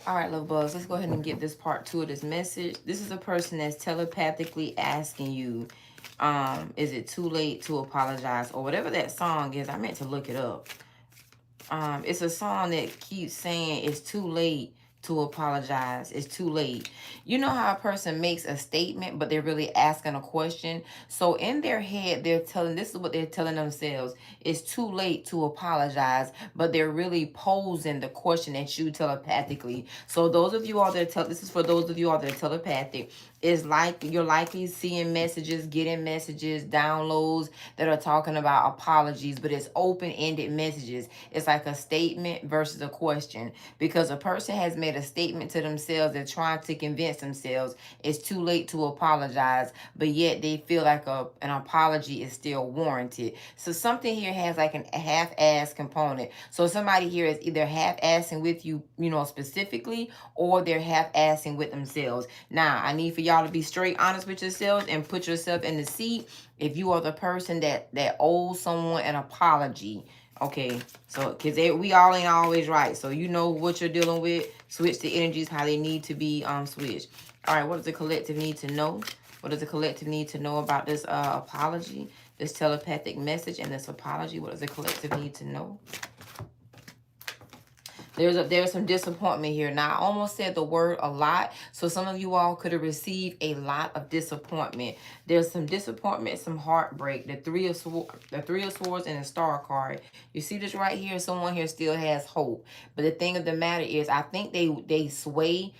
All right, love bugs, let's go ahead and get this part two of this message. This is a person that's telepathically asking you, is it too late to apologize? Or whatever that song is. I meant to look it up. It's a song that keeps saying it's too late to apologize. It's too late. You know how a person makes a statement, but they're really asking a question. So in their head, they're telling, this is what they're telling themselves. It's too late to apologize, but they're really posing the question at you telepathically. So those of you all that this is for those of you all that are telepathic. It's like you're likely seeing messages, getting messages, downloads that are talking about apologies, but it's open-ended messages. It's like a statement versus a question, because a person has made a statement to themselves. They're trying to convince themselves it's too late to apologize, but yet they feel like an apology is still warranted. So something here has like a half-ass component. So somebody here is either half-assing with you, specifically, or they're half-assing with themselves. Now, I need for y'all to be straight honest with yourselves and put yourself in the seat if you are the person that owes someone an apology. Okay, so because we all ain't always right, so you know what you're dealing with. Switch the energies how they need to be switched. All right, what does the collective need to know? What does the collective need to know about this apology, this telepathic message, and this apology? What does the collective need to know? There's some disappointment here. Now, I almost said the word a lot, so some of you all could have received a lot of disappointment. There's some disappointment, some heartbreak. The Three of Swords and the Star card. You see this right here? Someone here still has hope. But the thing of the matter is, I think they sway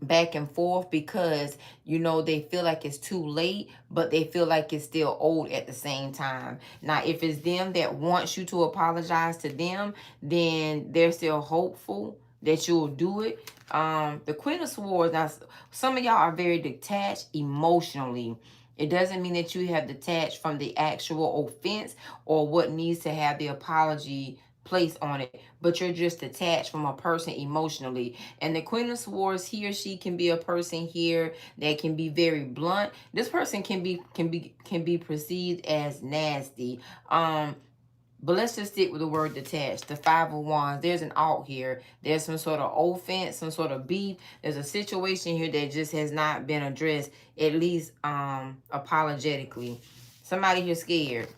back and forth because they feel like it's too late, but they feel like it's still old at the same time. Now if it's them that wants you to apologize to them, then they're still hopeful that you'll do it. The Queen of Swords, now some of y'all are very detached emotionally. It doesn't mean that you have detached from the actual offense or what needs to have the apology placed on it, but you're just attached from a person emotionally. And the Queen of Swords, he or she can be a person here that can be very blunt. This person can be perceived as nasty. But let's just stick with the word detached. The Five of Wands. There's an alt here. There's some sort of offense, some sort of beef. There's a situation here that just has not been addressed, at least apologetically. Somebody here scared.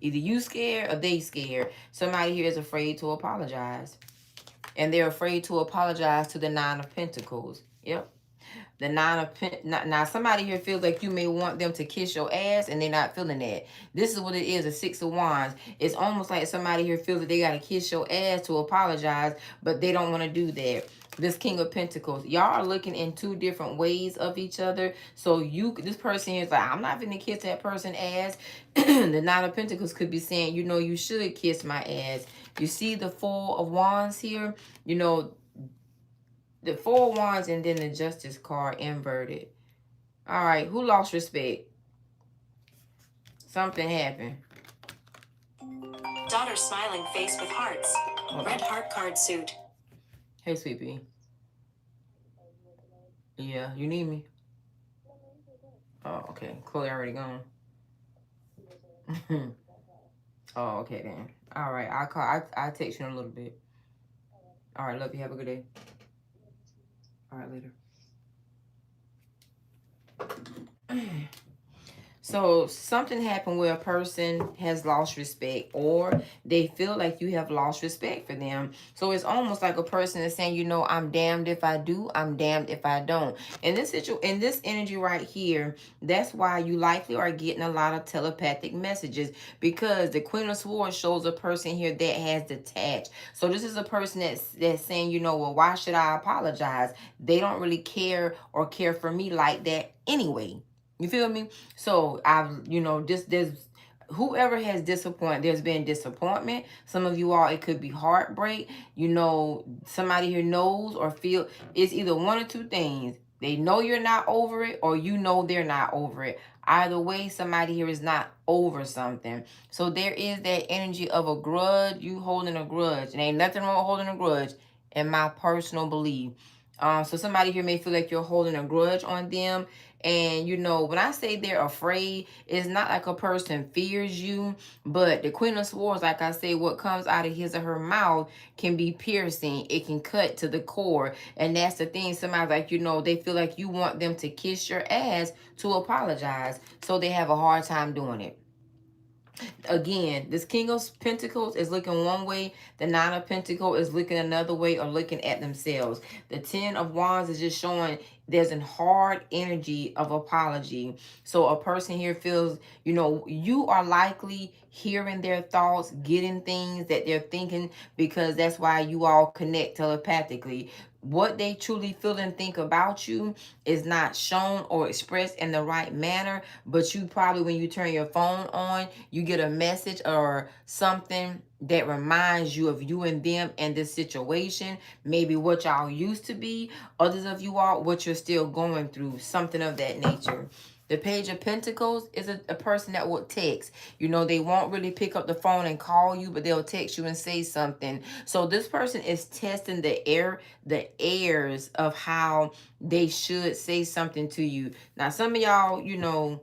Either you scared or they scared. Somebody here is afraid to apologize. And they're afraid to apologize to the Nine of Pentacles. Yep. The now somebody here feels like you may want them to kiss your ass and they're not feeling that. This is what it is, a Six of Wands. It's almost like somebody here feels that they got to kiss your ass to apologize, but they don't want to do that. This King of Pentacles. Y'all are looking in two different ways of each other. So this person here is like, I'm not going to kiss that person ass. The Nine of Pentacles could be saying, you should kiss my ass. You see the Four of Wands here? The Four of Wands and then the Justice card inverted. All right, who lost respect? Something happened. Daughter smiling face with hearts. Red heart card suit. Hey, sweet pea. Yeah, you need me? Oh, okay. Chloe already gone. Oh, okay then. All right, I'll call. I'll text you in a little bit. All right, love you. Have a good day. All right, later. So something happened where a person has lost respect, or they feel like you have lost respect for them. So it's almost like a person is saying, I'm damned if I do, I'm damned if I don't. In this energy right here, that's why you likely are getting a lot of telepathic messages, because the Queen of Swords shows a person here that has detached. So this is a person that's saying, well, why should I apologize? They don't really care or care for me like that anyway. You feel me? So there's whoever has disappointed, there's been disappointment. Some of you all, it could be heartbreak. Somebody here knows or feel it's either one or two things. They know you're not over it, or they're not over it. Either way, somebody here is not over something. So there is that energy of a grudge, you holding a grudge. And ain't nothing wrong with holding a grudge, in my personal belief. So somebody here may feel like you're holding a grudge on them. And you know, when I say they're afraid, it's not like a person fears you, but the Queen of Swords, like I say, what comes out of his or her mouth can be piercing. It can cut to the core. And that's the thing. Somebody, like, you know, they feel like you want them to kiss your ass to apologize. So they have a hard time doing it. Again, this King of Pentacles is looking one way. The Nine of Pentacles is looking another way, or looking at themselves. The Ten of Wands is just showing there's a hard energy of apology. So a person here feels, you know, you are likely hearing their thoughts, getting things that they're thinking, because that's why you all connect telepathically. What they truly feel and think about you is not shown or expressed in the right manner, but you probably, when you turn your phone on, you get a message or something that reminds you of you and them and this situation, maybe what y'all used to be, others of you are what you're still going through, something of that nature. The Page of Pentacles is a person that will text. You know, they won't really pick up the phone and call you, but they'll text you and say something. So this person is testing the airs of how they should say something to you. Now, some of y'all, you know,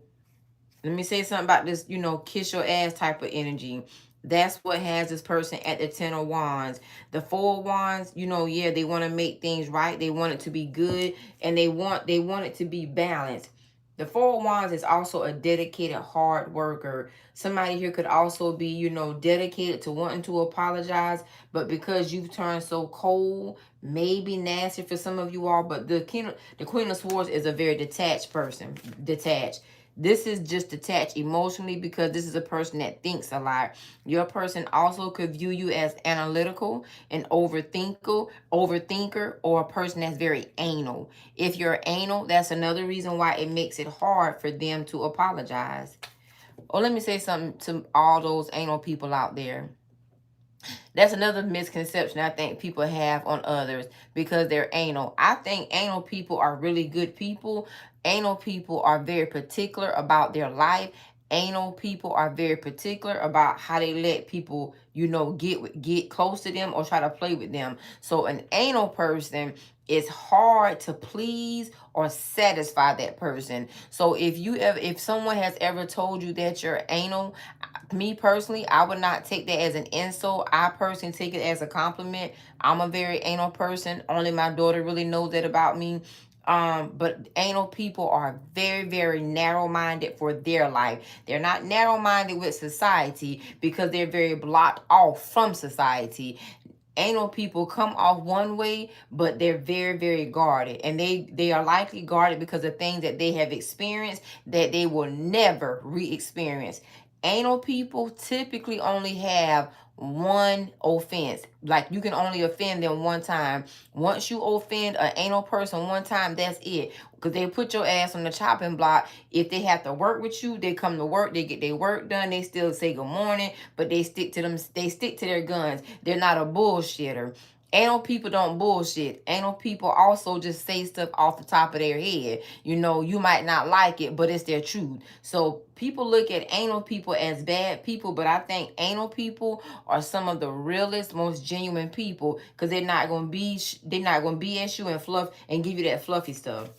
let me say something about this, you know, kiss your ass type of energy. That's what has this person at the Ten of Wands. The Four of Wands, you know, yeah, they want to make things right. They want it to be good, and they want it to be balanced. The Four of Wands is also a dedicated hard worker. Somebody here could also be, you know, dedicated to wanting to apologize, but because you've turned so cold, maybe nasty for some of you all, but the Queen of Swords is a very detached person. Detached. This is just detached emotionally, because this is a person that thinks a lot. Your person also could view you as analytical, an overthinker, or a person that's very anal. If you're anal, that's another reason why it makes it hard for them to apologize. Or let me say something to all those anal people out there. That's another misconception I think people have on others, because they're anal. I think anal people are really good people. Anal people are very particular about their life. Anal people are very particular about how they let people, you know, get close to them or try to play with them. So an anal person, it's hard to please or satisfy that person. So if someone has ever told you that you're anal, me personally, I would not take that as an insult. I personally take it as a compliment. I'm a very anal person. Only my daughter really knows that about me. But anal people are very, very narrow-minded for their life. They're not narrow-minded with society, because they're very blocked off from society. Anal people come off one way, but they're very, very guarded, and they are likely guarded because of things that they have experienced that they will never re-experience. Anal people typically only have one offense. Like, you can only offend them one time. Once you offend an anal person one time, that's it. Because they put your ass on the chopping block. If they have to work with you, they come to work, they get their work done, they still say good morning, but they stick to their guns. They're not a bullshitter. Anal people don't bullshit. Anal people also just say stuff off the top of their head. You know, you might not like it, but it's their truth. So people look at anal people as bad people, but I think anal people are some of the realest, most genuine people, because they're not gonna BS you and fluff and give you that fluffy stuff.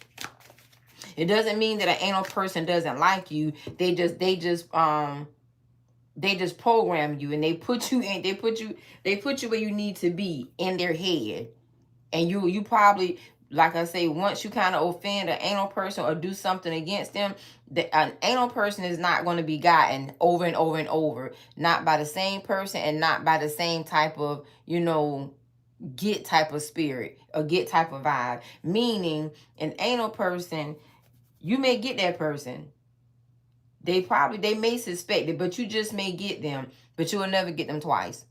It doesn't mean that an anal person doesn't like you. They just program you, and they put you where you need to be in their head. And you probably, like I say, once you kind of offend an anal person or do something against them, an anal person is not going to be gotten over and over and over. Not by the same person, and not by the same type of, you know, get type of spirit or get type of vibe. Meaning, an anal person, you may get that person. They may suspect it, but you just may get them, but you will never get them twice.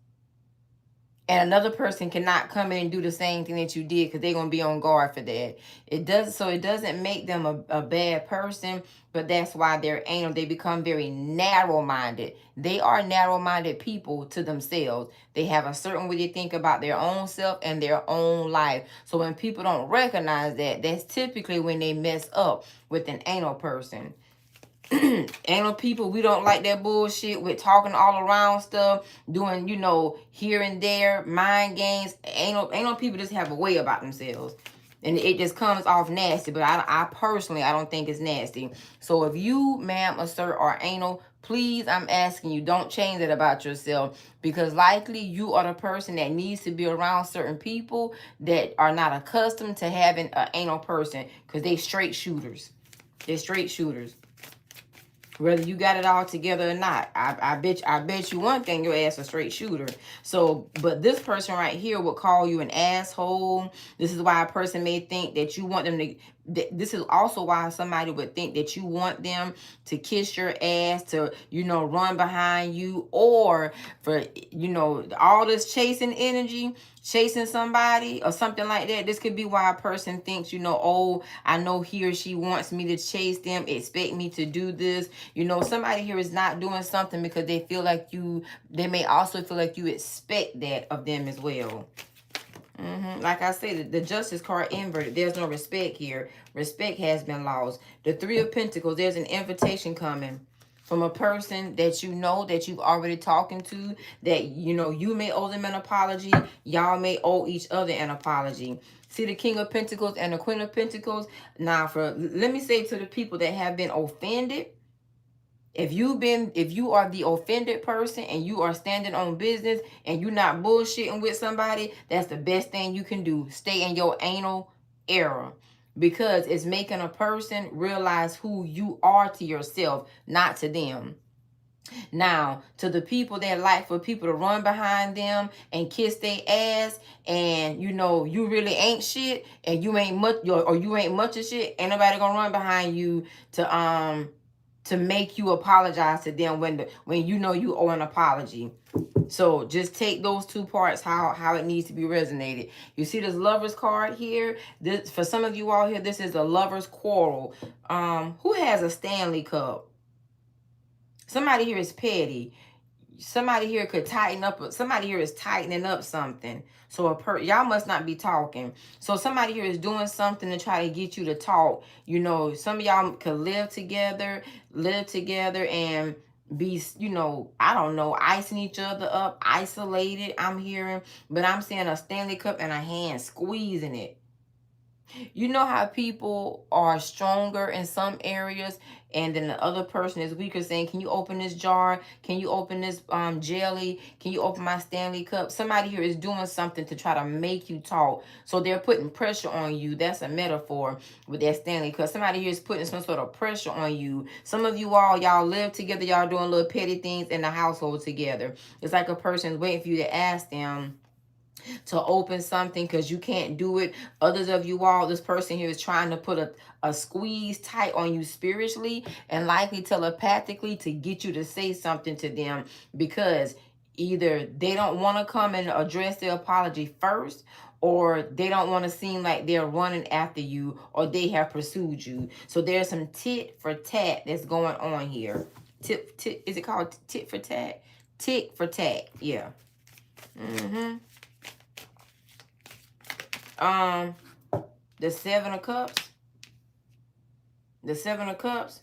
And another person cannot come in and do the same thing that you did, because they're going to be on guard for that. It doesn't make them a bad person, but that's why they're anal. They become very narrow-minded. They are narrow-minded people to themselves. They have a certain way they think about their own self and their own life. So when people don't recognize that, that's typically when they mess up with an anal person. Anal people, we don't like that bullshit with talking all around stuff, doing, here and there, mind games. Anal people just have a way about themselves. And it just comes off nasty, but I personally, I don't think it's nasty. So if you, ma'am or sir, are anal, please, I'm asking you, don't change that about yourself, because likely you are the person that needs to be around certain people that are not accustomed to having an anal person, because they straight shooters. They're straight shooters. Whether you got it all together or not, I bet you one thing, your ass a straight shooter. So, but this person right here would call you an asshole. This is why a person may think that you want them to. This is also why somebody would think that you want them to kiss your ass, to, you know, run behind you, or for, you know, all this chasing energy, chasing somebody or something like that. This could be why a person thinks, you know, oh, I know he or she wants me to chase them, expect me to do this. You know, somebody here is not doing something because they feel like you, they may also feel like you expect that of them as well. Like I said, the Justice card inverted. There's no respect here. Respect has been lost. The Three of Pentacles, there's an invitation coming from a person that you know, that you've already talking to, that, you know, you may owe them an apology. Y'all may owe each other an apology. See the King of Pentacles and the Queen of Pentacles. Now, let me say to the people that have been offended, if you are the offended person and you are standing on business and you're not bullshitting with somebody, that's the best thing you can do. Stay in your anal era, because it's making a person realize who you are to yourself, not to them. Now, to the people that like for people to run behind them and kiss their ass, and you know you really ain't shit, and you ain't much, or you ain't much of shit, ain't nobody gonna run behind you to make you apologize to them when you know you owe an apology. So just take those two parts, how it needs to be resonated. You see this Lovers card here. This, for some of you all here, this is a Lovers quarrel. Who has a Stanley Cup? Somebody here is petty. Somebody here could tighten up. Somebody here is tightening up something. So y'all must not be talking. So somebody here is doing something to try to get you to talk. You know, some of y'all could live together and be, you know, I don't know, icing each other up, isolated, I'm hearing. But I'm seeing a Stanley Cup and a hand squeezing it. You know how people are stronger in some areas and then the other person is weaker, saying, can you open this jar? Can you open this jelly? Can you open my Stanley Cup? Somebody here is doing something to try to make you talk. So they're putting pressure on you. That's a metaphor with that Stanley Cup. Somebody here is putting some sort of pressure on you. Some of you all, y'all live together. Y'all doing little petty things in the household together. It's like a person's waiting for you to ask them to open something because you can't do it. Others of you all, this person here is trying to put a squeeze tight on you spiritually and likely telepathically to get you to say something to them, because either they don't want to come and address their apology first, or they don't want to seem like they're running after you, or they have pursued you. So there's some tit for tat that's going on here. Is it called tit for tat? Tick for tat, yeah. The Seven of Cups,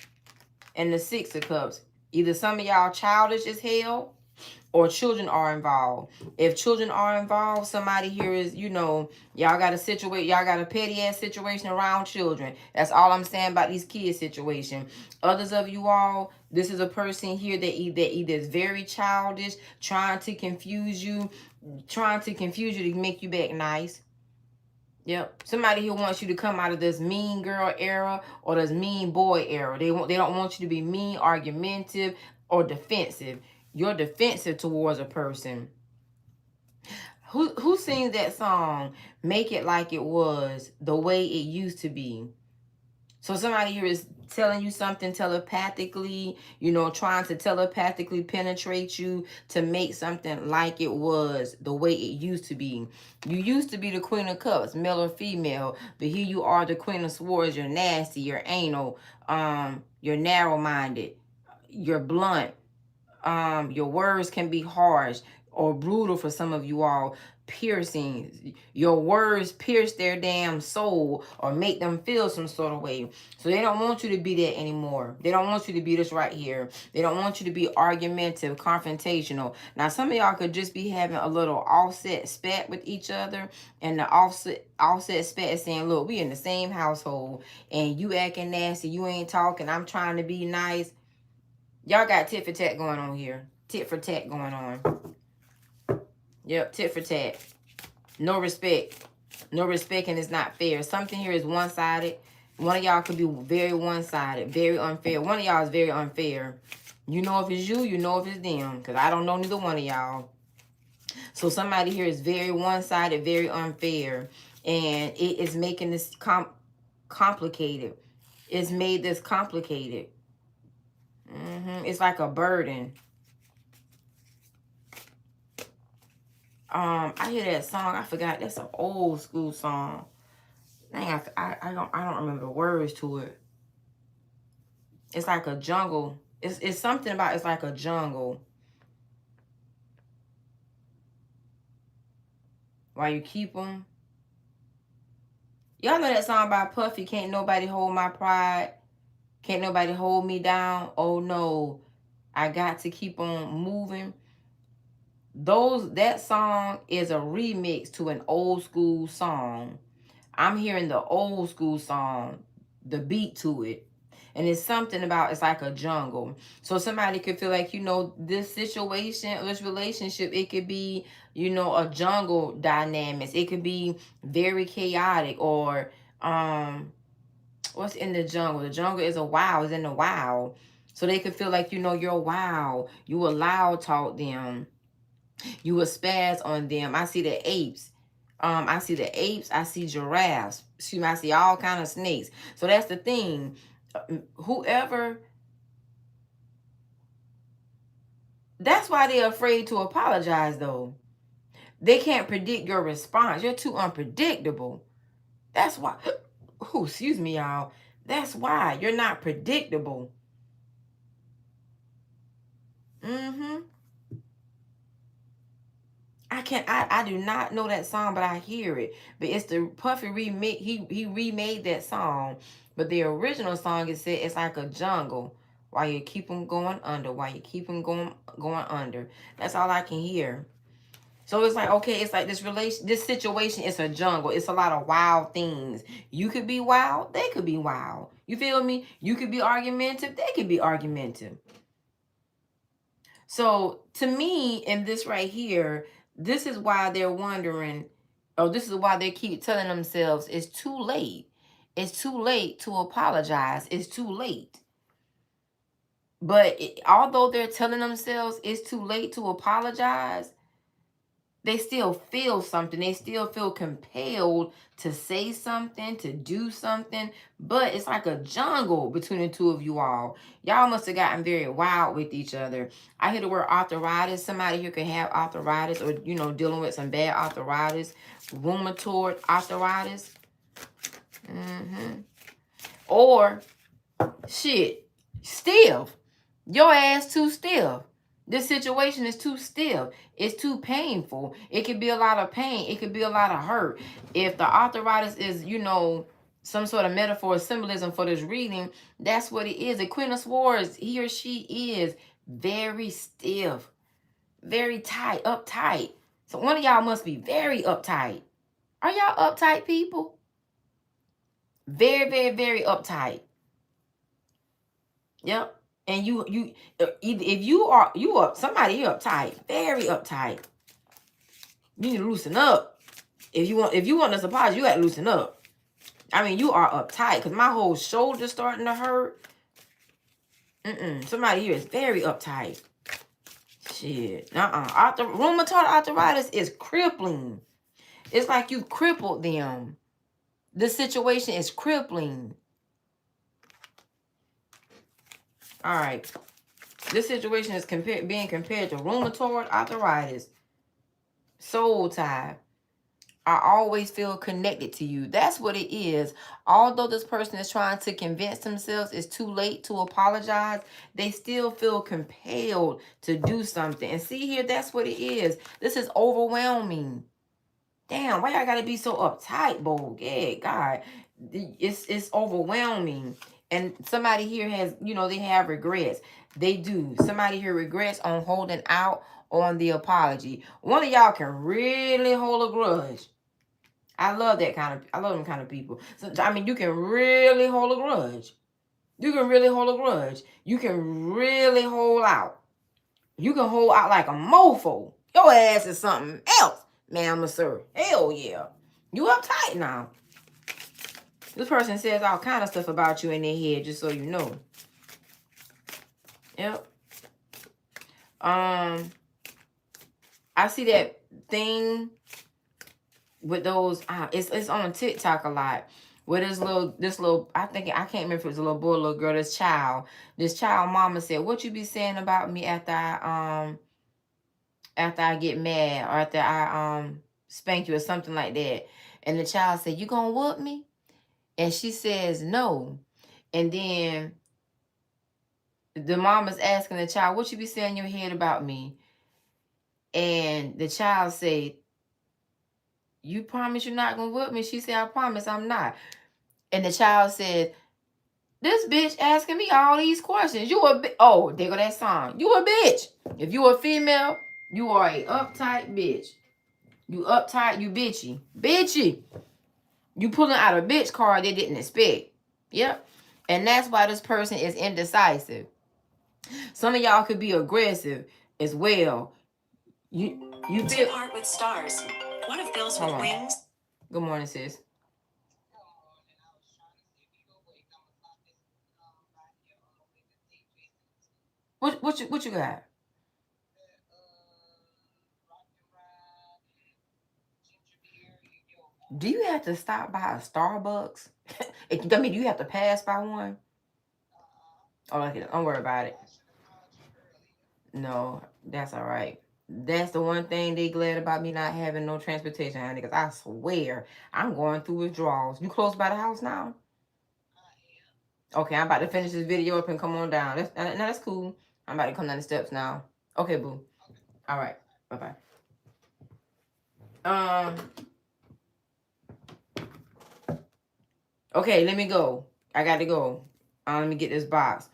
and the Six of Cups. Either some of y'all childish as hell, or children are involved. If children are involved, somebody here is, you know, y'all got a petty ass situation around children. That's all I'm saying about these kids situation. Others of you all, this is a person here that either is very childish, trying to confuse you to make you back nice. Yep. Somebody who wants you to come out of this mean girl era or this mean boy era. They don't want you to be mean, argumentative, or defensive. You're defensive towards a person. Who sings that song, Make It Like It Was the Way It Used to Be? So somebody here is telling you something telepathically, you know, trying to telepathically penetrate you to make something like it was the way it used to be. You used to be the Queen of Cups, male or female, but here you are the Queen of Swords. You're nasty, you're anal, you're narrow-minded, you're blunt. Your words can be harsh or brutal for some of you all. piercing. Your words pierce their damn soul or make them feel some sort of way. So they don't want you to be that anymore. They don't want you to be this right here. They don't want you to be argumentative, confrontational. Now, some of y'all could just be having a little offset spat with each other, and the offset spat is saying, look, we in the same household, and you acting nasty, you ain't talking, I'm trying to be nice. Y'all got tit for tat going on here. Tit for tat going on. Yep, tit for tat. No respect. No respect, and it's not fair. Something here is one-sided. One of y'all could be very one-sided, very unfair. One of y'all is very unfair. You know if it's you, you know if it's them. Because I don't know neither one of y'all. So somebody here is very one-sided, very unfair. And it is making this complicated. It's made this complicated. It's like a burden. I hear that song. I forgot. That's an old school song. Dang, I don't remember the words to it. It's like a jungle. It's something about it's like a jungle. While you keep them. Y'all know that song by Puffy, Can't Nobody Hold My Pride. Can't nobody hold me down. Oh no, I got to keep on moving. That song is a remix to an old school song. I'm hearing the old school song, the beat to it. And it's something about, it's like a jungle. So somebody could feel like, this situation, this relationship, it could be, a jungle dynamics. It could be very chaotic, or what's in the jungle? The jungle is a wow, is in the wow. So they could feel like, you're wow. You will loud talk them. You will spaz on them. I see the apes. I see the apes. I see giraffes. Excuse me, I see all kind of snakes. So that's the thing. Whoever, that's why they're afraid to apologize, though. They can't predict your response. You're too unpredictable. That's why. Excuse me, y'all. That's why you're not predictable. I do not know that song, but I hear it. But it's the Puffy remake. He remade that song, but the original song is said it's like a jungle. While you keep them going under, while you keep them going under. That's all I can hear. So it's like, okay, it's like this situation is a jungle. It's a lot of wild things. You could be wild, they could be wild. You feel me? You could be argumentative, they could be argumentative. So to me, in this right here, this is why they're wondering, or this is why they keep telling themselves it's too late. It's too late to apologize. It's too late. But although they're telling themselves it's too late to apologize, they still feel something. They still feel compelled to say something, to do something. But it's like a jungle between the two of you all. Y'all must have gotten very wild with each other. I hear the word arthritis. Somebody here could have arthritis, or, dealing with some bad arthritis. Rheumatoid arthritis. Or, shit, stiff. Your ass too stiff. This situation is too stiff. It's too painful. It could be a lot of pain. It could be a lot of hurt. If the arthritis is, some sort of metaphor or symbolism for this reading, that's what it is. The Queen of Swords, he or she is very stiff, very tight, uptight. So one of y'all must be very uptight. Are y'all uptight people? Very, very, very uptight. Yep. And if you are somebody here uptight, very uptight. You need to loosen up. If you want this apology, you got to loosen up. I mean, you are uptight, because my whole shoulder's starting to hurt. Somebody here is very uptight. Shit. Rheumatoid arthritis is crippling. It's like you crippled them. The situation is crippling. All right. This situation is being compared to rheumatoid arthritis. Soul tie. I always feel connected to you. That's what it is. Although this person is trying to convince themselves it's too late to apologize, they still feel compelled to do something. And see here, that's what it is. This is overwhelming. Damn, why y'all gotta be so uptight, Bo? Yeah, God. It's overwhelming. And somebody here has, they have regrets. They do. Somebody here regrets on holding out on the apology. One of y'all can really hold a grudge. I love them kind of people. So, I mean, you can really hold a grudge. You can really hold a grudge. You can really hold out. You can hold out like a mofo. Your ass is something else, ma'am or sir. Hell yeah. You uptight now. This person says all kind of stuff about you in their head, just so you know. Yep. I see that thing with those. It's on TikTok a lot. Where this little, I can't remember if it was a little boy or a little girl. This child mama said, "What you be saying about me after I get mad, or after I spank you or something like that?" And the child said, "You gonna whoop me?" And she says, "No." And then the mama's asking the child, "What you be saying in your head about me?" And the child said, "You promise you're not gonna whoop me?" She said, "I promise I'm not." And the child said, "This bitch asking me all these questions. You a bitch." Oh, there go that song. You a bitch. If you a female, you are a uptight bitch. You uptight, you bitchy. Bitchy. You pulling out a bitch card they didn't expect. Yep. And that's why this person is indecisive. Some of y'all could be aggressive as well. You feel Heart with stars. One of Bill's with wings. Good morning, sis. What you got? Do you have to stop by a Starbucks? I mean, do you have to pass by one? Oh, okay, don't worry about it. No, that's all right. That's the one thing they glad about me not having no transportation, honey, because I swear I'm going through withdrawals. You close by the house now? Okay, I'm about to finish this video up and come on down. That's cool. I'm about to come down the steps now. Okay, boo. All right. Bye-bye. Okay, let me go. I got to go. Let me get this box.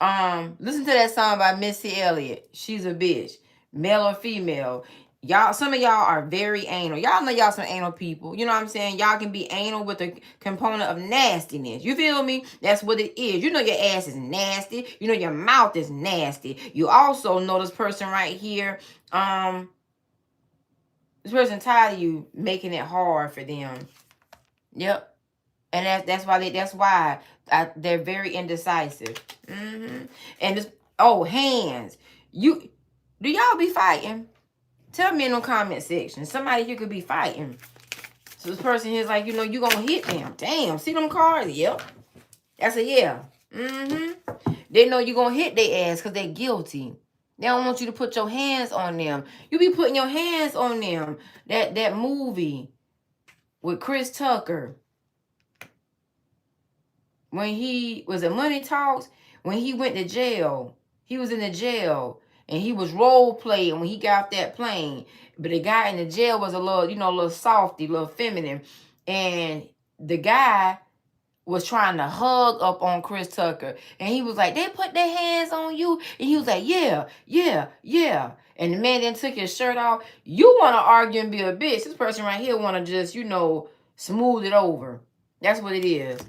Listen to that song by Missy Elliott. She's a bitch. Male or female. Y'all, some of y'all are very anal. Y'all know y'all some anal people. You know what I'm saying? Y'all can be anal with a component of nastiness. You feel me? That's what it is. You know your ass is nasty. You know your mouth is nasty. You also know this person right here. This person tired of you making it hard for them. Yep. And that's why they're very indecisive. And this, hands. Do y'all be fighting? Tell me in the comment section. Somebody here could be fighting. So this person here is like, you gonna hit them. Damn, see them cards? Yep. That's a yeah. They know you gonna hit their ass because they're guilty. They don't want you to put your hands on them. You be putting your hands on them. That movie with Chris Tucker. When he was at Money Talks, when he went to jail, he was in the jail and he was role playing when he got off that plane. But the guy in the jail was a little softy, a little feminine. And the guy was trying to hug up on Chris Tucker. And he was like, "They put their hands on you." And he was like, "Yeah, yeah, yeah." And the man then took his shirt off. You want to argue and be a bitch. This person right here want to just, smooth it over. That's what it is.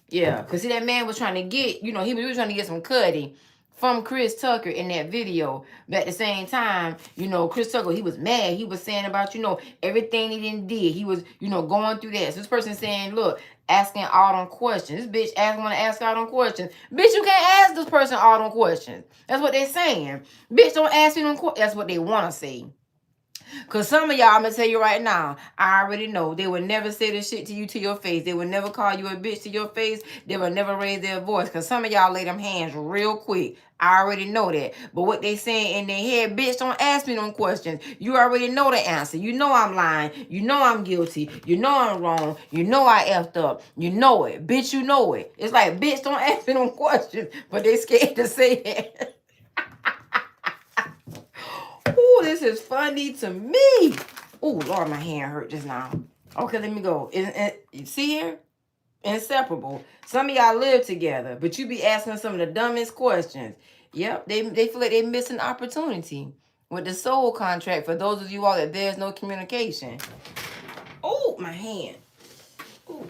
Yeah, because see, that man was trying to get, he was trying to get some cutting from Chris Tucker in that video. But at the same time, Chris Tucker, he was mad. He was saying about, everything he didn't did. He was, going through that. So this person saying, look, asking all them questions. This bitch want to ask all them questions. Bitch, you can't ask this person all them questions. That's what they're saying. Bitch, don't ask me them questions. That's what they want to say. Because some of y'all, I'm going to tell you right now, I already know they would never say this shit to you to your face. They would never call you a bitch to your face. They would never raise their voice. Because some of y'all lay them hands real quick. I already know that. But what they saying in their head, bitch, don't ask me them questions. You already know the answer. You know I'm lying. You know I'm guilty. You know I'm wrong. You know I effed up. You know it. Bitch, you know it. It's like, bitch, don't ask me them questions. But they scared to say it. Ooh, this is funny to me. Oh, Lord, my hand hurt just now. Okay, let me go. You see here? Inseparable. Some of y'all live together, but you be asking some of the dumbest questions. Yep, they feel like they missing opportunity with the soul contract. For those of you all that there's no communication. Oh, my hand. Ooh.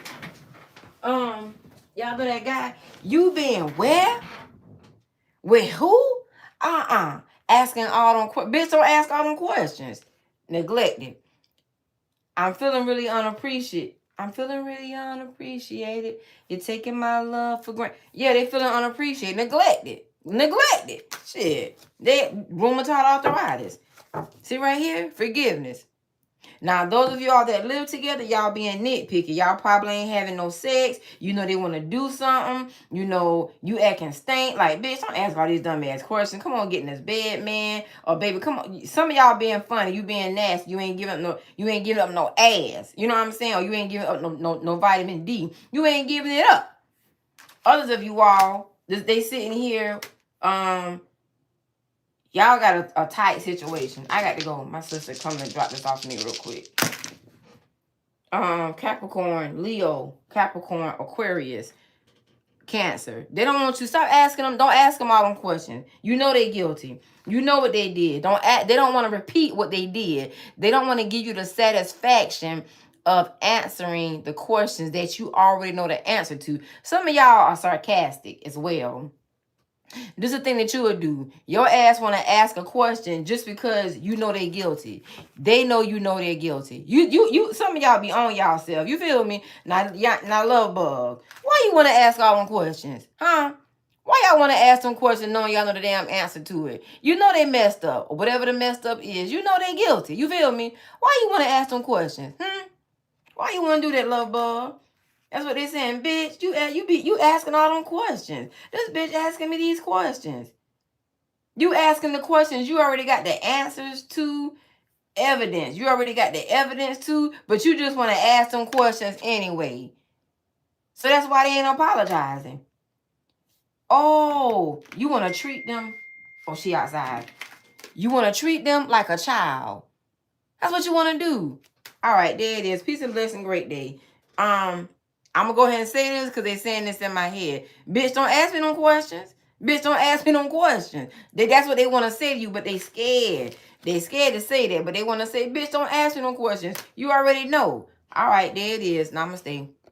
Y'all know that guy? You been where? With who? Asking all them questions. Bitch, don't ask all them questions. Neglected. I'm feeling really unappreciated. You're taking my love for granted. Yeah, they feeling unappreciated. Neglected. Shit. They rheumatoid arthritis. See right here? Forgiveness. Now, those of y'all that live together, y'all being nitpicky. Y'all probably ain't having no sex. You know they want to do something. You know, you acting stank. Like, bitch, don't ask all these dumb ass questions. Come on, get in this bed, man. Or baby, come on. Some of y'all being funny. You being nasty. You ain't giving up no ass. You know what I'm saying? Or you ain't giving up no vitamin D. You ain't giving it up. Others of you all, they sitting here, y'all got a tight situation. I got to go. My sister coming and drop this off me real quick. Capricorn, Leo, Capricorn, Aquarius, Cancer. They don't want you. Stop asking them. Don't ask them all them questions. You know they guilty. You know what they did. They don't want to repeat what they did. They don't want to give you the satisfaction of answering the questions that you already know the answer to. Some of y'all are sarcastic as well. This is the thing that you would do. Your ass want to ask a question just because you know they guilty. They know you know they're guilty. You. Some of y'all be on y'all self. You feel me? Now, love bug. Why you want to ask all them questions, huh? Why y'all want to ask them questions knowing y'all know the damn answer to it? You know they messed up, or whatever the messed up is. You know they guilty. You feel me? Why you want to ask them questions? Why you want to do that, love bug? That's what they saying, bitch. You asking all them questions. This bitch asking me these questions. You asking the questions you already got the answers to, evidence. You already got the evidence to, but you just want to ask them questions anyway. So that's why they ain't apologizing. Oh, you want to treat them? Oh, she outside. You want to treat them like a child. That's what you want to do. All right, there it is. Peace and blessing, great day. I'm gonna go ahead and say this because they saying this in my head. Bitch, don't ask me no questions. Bitch, don't ask me no questions. That's what they want to say to you, but they scared. They scared to say that, but they want to say, bitch, don't ask me no questions. You already know. All right, there it is. Namaste.